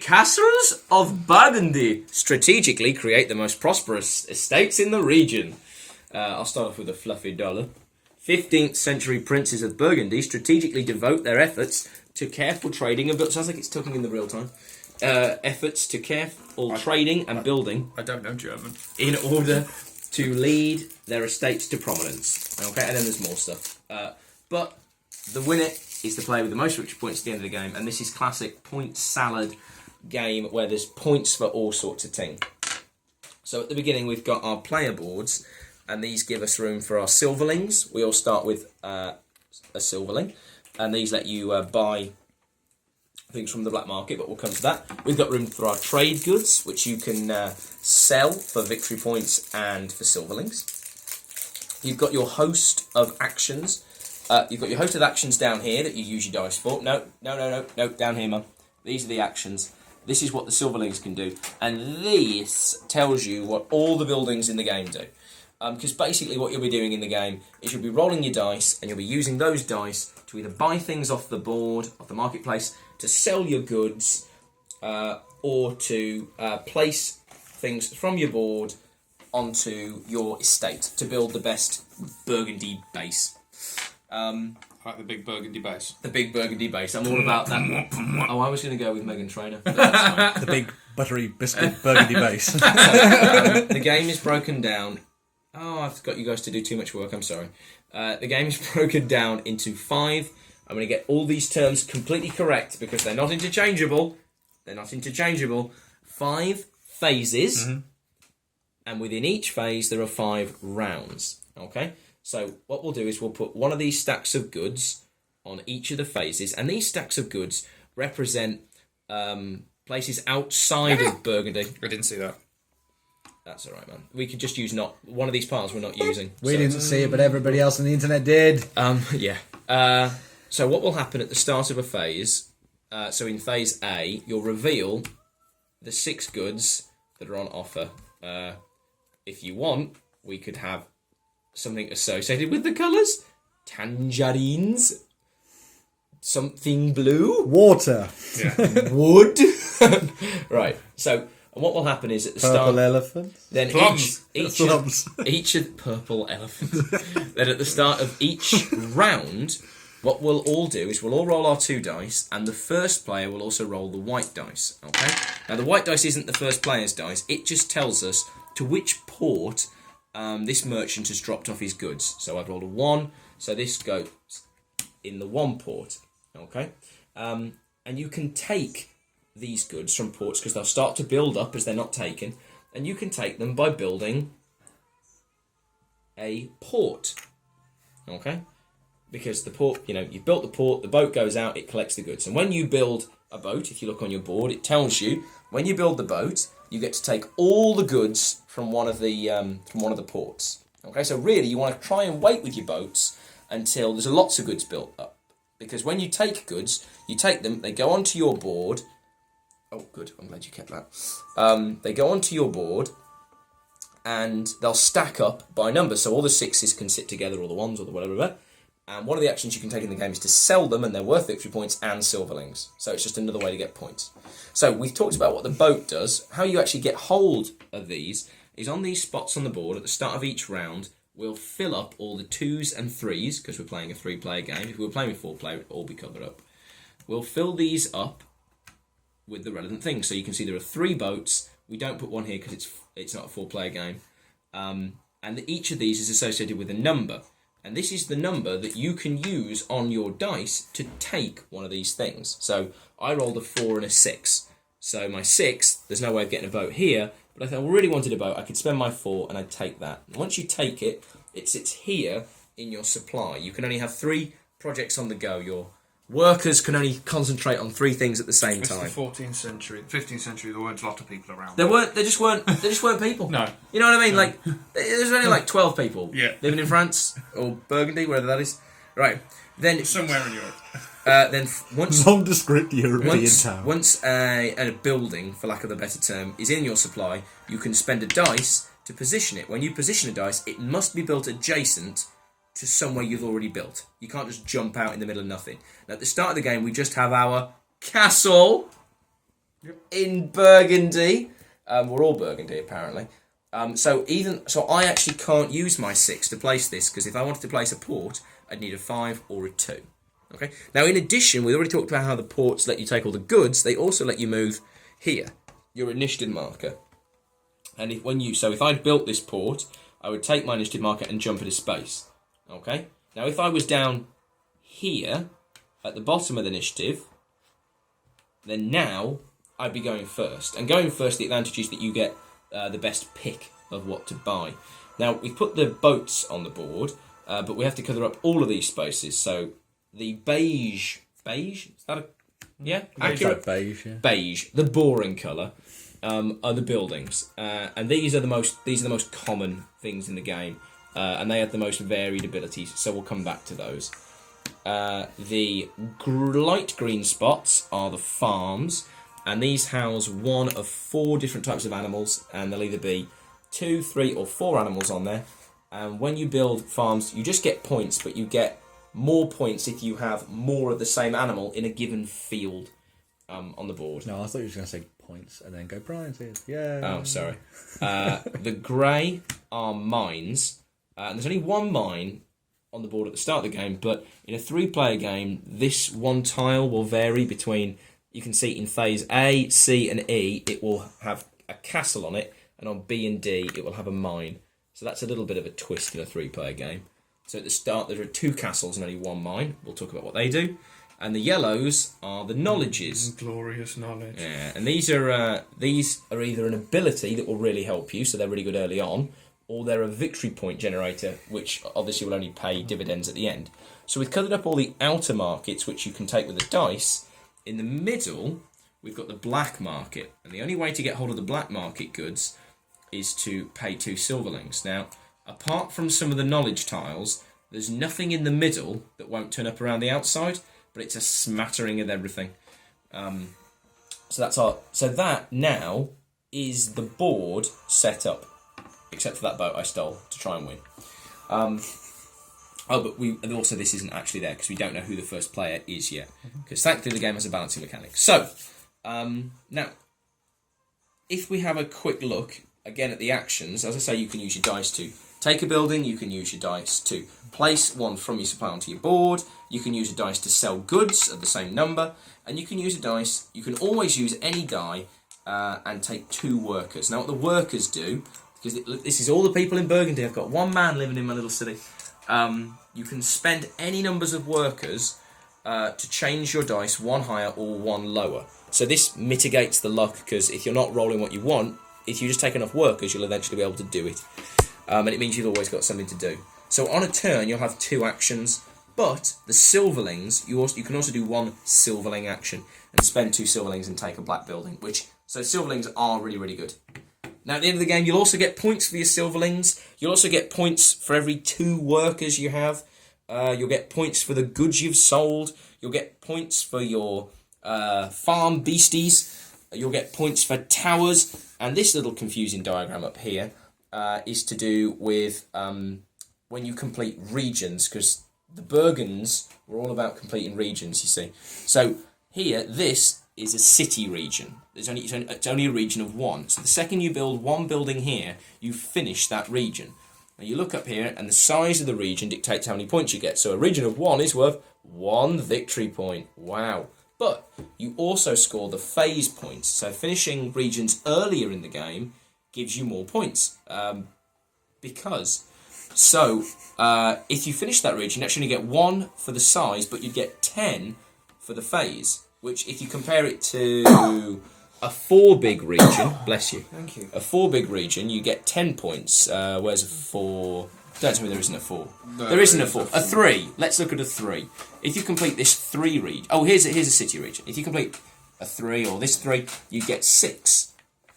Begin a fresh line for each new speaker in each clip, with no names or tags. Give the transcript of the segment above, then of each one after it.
Castles of Burgundy strategically create the most prosperous estates in the region. I'll start off with a fluffy dollar. 15th century princes of Burgundy strategically devote their efforts to careful trading and building. Sounds like it's talking in the real time. Efforts to careful trading and building.
I don't know German.
In order to lead their estates to prominence. Okay, and then there's more stuff. But the winner is the player with the most victory points at the end of the game, and this is classic point salad game where there's points for all sorts of things. So at the beginning we've got our player boards, and these give us room for our silverlings. We all start with a silverling, and these let you buy things from the black market, but we'll come to that. We've got room for our trade goods, which you can sell for victory points and for silverlings. You've got your host of actions. You've got your host of actions down here that you use your dice for. No, down here, Mum. These are the actions. This is what the silverlings can do. And this tells you what all the buildings in the game do. Because basically what you'll be doing in the game is you'll be rolling your dice, and you'll be using those dice to either buy things off the board, off the marketplace, to sell your goods, or to place things from your board onto your estate to build the best Burgundy base.
Like the big Burgundy base.
The big Burgundy base. I'm all about that. Oh, I was going to go with Meghan Trainor. But that's fine.
The big buttery biscuit Burgundy base.
So, the game is broken down. Oh, I've got you guys to do too much work. I'm sorry. The game is broken down into 5. I'm going to get all these terms completely correct because they're not interchangeable. 5 phases. Mm-hmm. And within each phase, there are 5 rounds. Okay? So what we'll do is we'll put one of these stacks of goods on each of the phases. And these stacks of goods represent places outside of Burgundy.
I didn't see that.
That's all right, man. We could just use one of these piles we're not using.
We didn't see it, but everybody else on the internet did.
Yeah. So what will happen at the start of a phase, so in phase A, you'll reveal the 6 goods that are on offer. If you want, we could have something associated with the colours. Tangerines. Something blue.
Water.
Yeah.
Wood. Right, so... And what will happen is at the start...
Purple elephants?
Then
Plums.
each of purple elephants. Then at the start of each round, what we'll all do is we'll all roll our 2 dice, and the first player will also roll the white dice. Okay? Now the white dice isn't the first player's dice. It just tells us to which port this merchant has dropped off his goods. So I've rolled a 1, so this goes in the 1 port. Okay? And you can take these goods from ports because they'll start to build up as they're not taken, and you can take them by building a port. Okay? Because the port, you've built the port, the boat goes out, it collects the goods. And when you build a boat, if you look on your board, it tells you when you build the boat, you get to take all the goods from one of the ports. Okay, so really you want to try and wait with your boats until there's lots of goods built up. Because when you take goods, you take them, they go onto your board. Oh, good. I'm glad you kept that. They go onto your board, and they'll stack up by number. So all the 6s can sit together, or the 1s, or the whatever. And one of the actions you can take in the game is to sell them, and they're worth victory points and silverlings. So it's just another way to get points. So we've talked about what the boat does. How you actually get hold of these is on these spots on the board at the start of each round. We'll fill up all the 2s and 3s, because we're playing a 3-player game. If we were playing with 4-player, it would all be covered up. We'll fill these up with the relevant things. So you can see there are 3 boats. We don't put one here because it's not a 4-player game. And each of these is associated with a number. And this is the number that you can use on your dice to take one of these things. So I rolled a 4 and a 6. So my 6, there's no way of getting a boat here. But if I really wanted a boat, I could spend my 4 and I'd take that. And once you take it, it sits here in your supply. You can only have 3 projects on the go. Your workers can only concentrate on 3 things at the same time.
It's the 14th century. 15th century, there weren't a lot of people around.
They just weren't people.
No.
You know what I mean? No. Like, there's only like 12 people living in France or Burgundy, wherever that is. Right. Then
somewhere in Europe.
Once
nondescript European town.
Once a building, for lack of a better term, is in your supply, you can spend a dice to position it. When you position a dice, it must be built adjacent to somewhere you've already built. You can't just jump out in the middle of nothing. Now, at the start of the game, we just have our castle in Burgundy. We're all Burgundy, apparently. So I actually can't use my 6 to place this, because if I wanted to place a port, I'd need a 5 or a 2. Okay. Now, in addition, we already talked about how the ports let you take all the goods. They also let you move here, your initiative marker. And if I'd built this port, I would take my initiative marker and jump into space. Okay. Now, if I was down here at the bottom of the initiative, then now I'd be going first. And going first, the advantage is that you get the best pick of what to buy. Now, we've put the boats on the board, but we have to cover up all of these spaces. So the beige, is that a, yeah? Accurate?
Beige, yeah.
Beige, the boring colour, are the buildings. And these are the most common things in the game. And they have the most varied abilities, so we'll come back to those. The light green spots are the farms, and these house one of 4 different types of animals, and there'll either be 2, 3 or 4 animals on there. And when you build farms, you just get points, but you get more points if you have more of the same animal in a given field on the board.
No, I thought you were going to say points and then go prizes. Yeah.
Oh, sorry. The grey are mines, and there's only one mine on the board at the start of the game, but in a 3-player game, this one tile will vary between, you can see in phase A, C and E, it will have a castle on it, and on B and D, it will have a mine. So that's a little bit of a twist in a 3-player game. So at the start, there are 2 castles and only 1 mine. We'll talk about what they do. And the yellows are the knowledges.
Glorious knowledge.
Yeah, and these are either an ability that will really help you, so they're really good early on, or they're a victory point generator, which obviously will only pay dividends at the end. So we've covered up all the outer markets, which you can take with the dice. In the middle, we've got the black market, and the only way to get hold of the black market goods is to pay 2 silverlings. Now, apart from some of the knowledge tiles, there's nothing in the middle that won't turn up around the outside, but it's a smattering of everything. So that now is the board set up, except for that boat I stole to try and win. But also this isn't actually there because we don't know who the first player is yet. Because thankfully the game has a balancing mechanic. So, now, if we have a quick look again at the actions, as I say, you can use your dice to take a building, you can use your dice to place one from your supply onto your board, you can use a dice to sell goods of the same number, and you can use a dice, you can always use any die and take 2 workers. Now what the workers do, because this is all the people in Burgundy, I've got 1 man living in my little city, you can spend any numbers of workers to change your dice 1 higher or 1 lower. So this mitigates the luck, because if you're not rolling what you want, if you just take enough workers, you'll eventually be able to do it. And it means you've always got something to do. So on a turn, you'll have 2 actions, but the silverlings, you can also do 1 silverling action and spend 2 silverlings and take a black building, so silverlings are really, really good. Now at the end of the game, you'll also get points for your silverlings. You'll also get points for every 2 workers you have. You'll get points for the goods you've sold. You'll get points for your farm beasties. You'll get points for towers. And this little confusing diagram up here is to do with when you complete regions, because the Burgunds were all about completing regions, you see. So here, this is a city region. It's only a region of 1. So the second you build 1 building here, you finish that region. Now you look up here, and the size of the region dictates how many points you get. So a region of 1 is worth 1 victory point. Wow. But you also score the phase points. So finishing regions earlier in the game gives you more points. If you finish that region, you actually only get 1 for the size, but you get 10 for the phase. Which, if you compare it to a 4 big region, bless you.
Thank you.
A 4 big region, you get 10 points. Where's a 4? Don't tell me there isn't a 4. No, there isn't a 4. A 3. Let's look at a 3. If you complete this 3 region... Oh, here's a city region. If you complete a 3 or this 3, you get 6.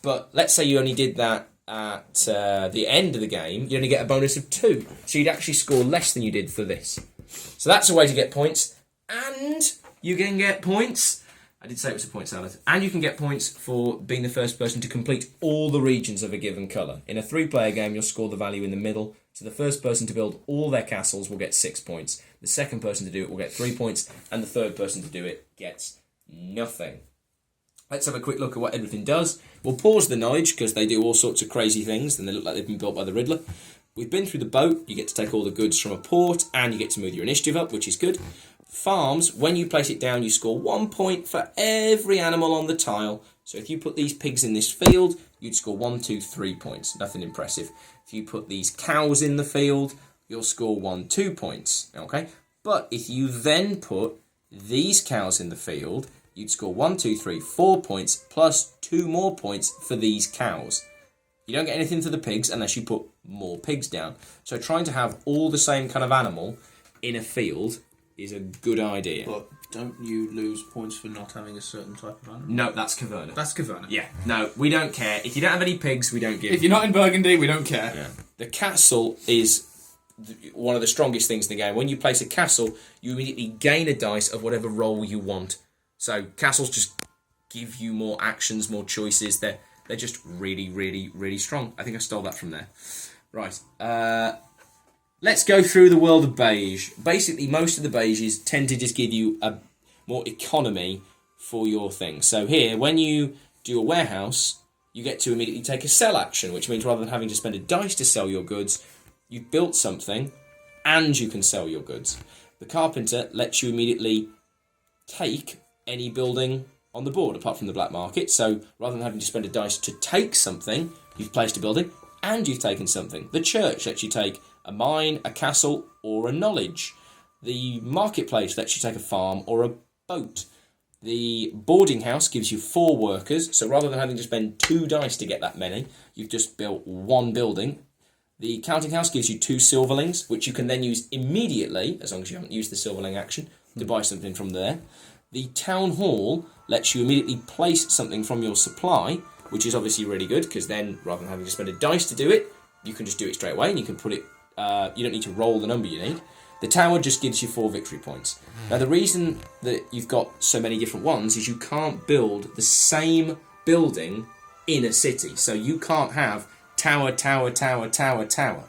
But let's say you only did that at the end of the game, you only get a bonus of 2. So you'd actually score less than you did for this. So that's a way to get points. And you can get points... I did say it was a point salad. And you can get points for being the first person to complete all the regions of a given colour. In a 3-player game, you'll score the value in the middle. So the first person to build all their castles will get 6 points. The second person to do it will get 3 points. And the third person to do it gets nothing. Let's have a quick look at what everything does. We'll pause the knowledge because they do all sorts of crazy things and they look like they've been built by the Riddler. We've been through the boat. You get to take all the goods from a port and you get to move your initiative up, which is good. Farms, when you place it down, you score 1 point for every animal on the tile. So if you put these pigs in this field, you'd score 1, 2, 3 points. Nothing impressive. If you put these cows in the field, you'll score 1, 2 points. Okay? But if you then put these cows in the field, you'd score 1, 2, 3, 4 points plus 2 more points for these cows. You don't get anything for the pigs unless you put more pigs down. So trying to have all the same kind of animal in a field is a good idea.
But don't you lose points for not having a certain type of animal?
No, that's Caverna.
That's Caverna.
Yeah, no, we don't care. If you don't have any pigs, we don't give.
If you're not in Burgundy, we don't care.
Yeah. The castle is one of the strongest things in the game. When you place a castle, you immediately gain a dice of whatever role you want. So castles just give you more actions, more choices. They're just really, really, really strong. I think I stole that from there. Right. Let's go through the world of beige. Basically, most of the beiges tend to just give you a more economy for your thing. So here, when you do a warehouse, you get to immediately take a sell action, which means rather than having to spend a dice to sell your goods, you've built something and you can sell your goods. The carpenter lets you immediately take any building on the board, apart from the black market. So rather than having to spend a dice to take something, you've placed a building and you've taken something. The church lets you take a mine, a castle, or a knowledge. The marketplace lets you take a farm or a boat. The boarding house gives you 4 workers, so rather than having to spend 2 dice to get that many, you've just built 1 building. The counting house gives you 2 silverlings, which you can then use immediately, as long as you haven't used the silverling action, to buy something from there. The town hall lets you immediately place something from your supply, which is obviously really good, because then, rather than having to spend a dice to do it, you can just do it straight away, and you can put it, you don't need to roll the number you need. The tower just gives you 4 victory points. Now, the reason that you've got so many different ones is you can't build the same building in a city. So you can't have tower, tower, tower, tower, tower.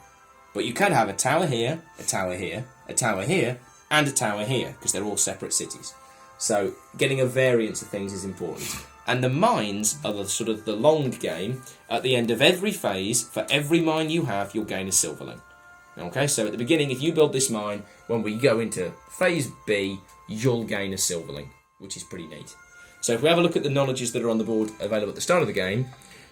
But you can have a tower here, a tower here, a tower here, and a tower here, because they're all separate cities. So getting a variance of things is important. And the mines are the sort of the long game. At the end of every phase, for every mine you have, you'll gain a silverling. Okay, so at the beginning, if you build this mine, when we go into phase B, you'll gain a silverling, which is pretty neat. So if we have a look at the knowledges that are on the board available at the start of the game,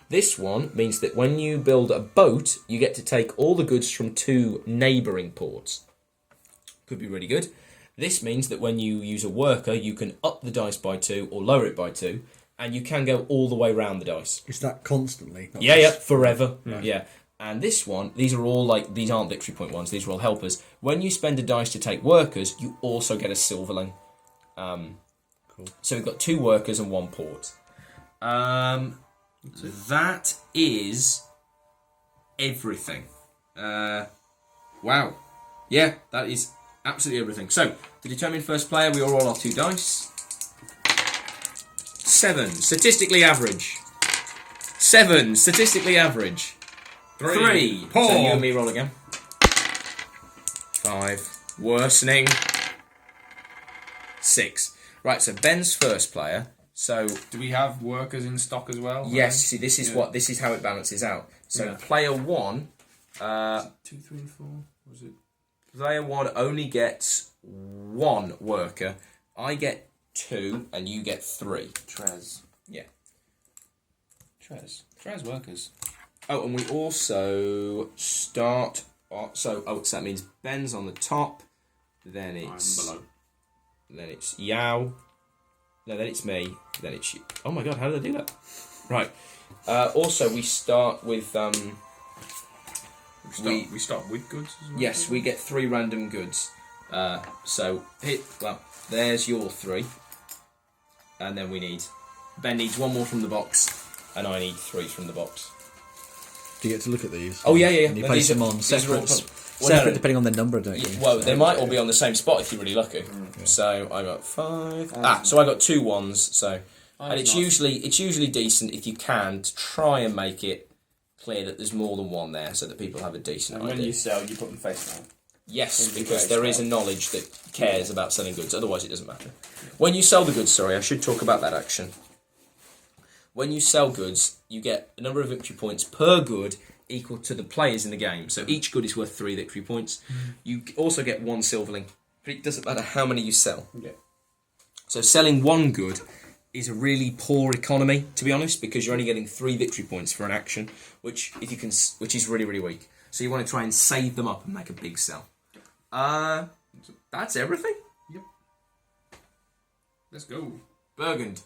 this one means that when you build a boat, you get to take all the goods from 2 neighbouring ports. Could be really good. This means that when you use a worker, you can up the dice by 2 or lower it by 2, and you can go all the way around the dice.
Is that constantly?
Yeah, forever. Yeah. And this one, these aren't victory point ones, these are all helpers. When you spend a dice to take workers, you also get a silverling.
Cool.
So we've got 2 workers and 1 port. That is everything. Wow. Yeah, that is absolutely everything. So, to determine first player, we roll our 2 dice. 7, statistically average. 7, statistically average. 3. So you and me roll again. 5. Worsening. 6. Right, so Ben's first player. So
do we have workers in stock as well?
yes, see this is how it balances out. So player 1
2, 3, 4. Was it?
Player 1 only gets 1 worker. I get 2 and you get 3.
Trez.
Yeah.
Trez workers.
Oh, and we also start. So that means Ben's on the top. Then it's
I'm below.
Then it's Yao. No, then it's me. Then it's you. Oh my god, how did I do that? Right. Also, we start with.
We start with goods as well?
Yes, we get 3 random goods. There's your 3. And then Ben needs 1 more from the box, and I need 3 from the box.
Do you get to look at these?
Oh, yeah.
And you place them on separate, depending on their number, don't you?
Well, they might all be on the same spot if you're really lucky. Yeah. So I got 5. So I got 2 1s. So, and it's usually decent if you can to try and make it clear that there's more than 1 there, so that people have a decent idea.
And when you sell, you put them face down.
Yes, because there is a knowledge that cares about selling goods. Otherwise, it doesn't matter. When you sell the goods, I should talk about that action. when you sell goods, you get a number of victory points per good equal to the players in the game. So each good is worth 3 victory points. You also get 1 silverling, but it doesn't matter how many you sell.
Yeah.
So selling 1 good is a really poor economy, to be honest, because you're only getting 3 victory points for an action, which is really, really weak. So you want to try and save them up and make a big sell. That's everything.
Yep. Let's go.
Burgund.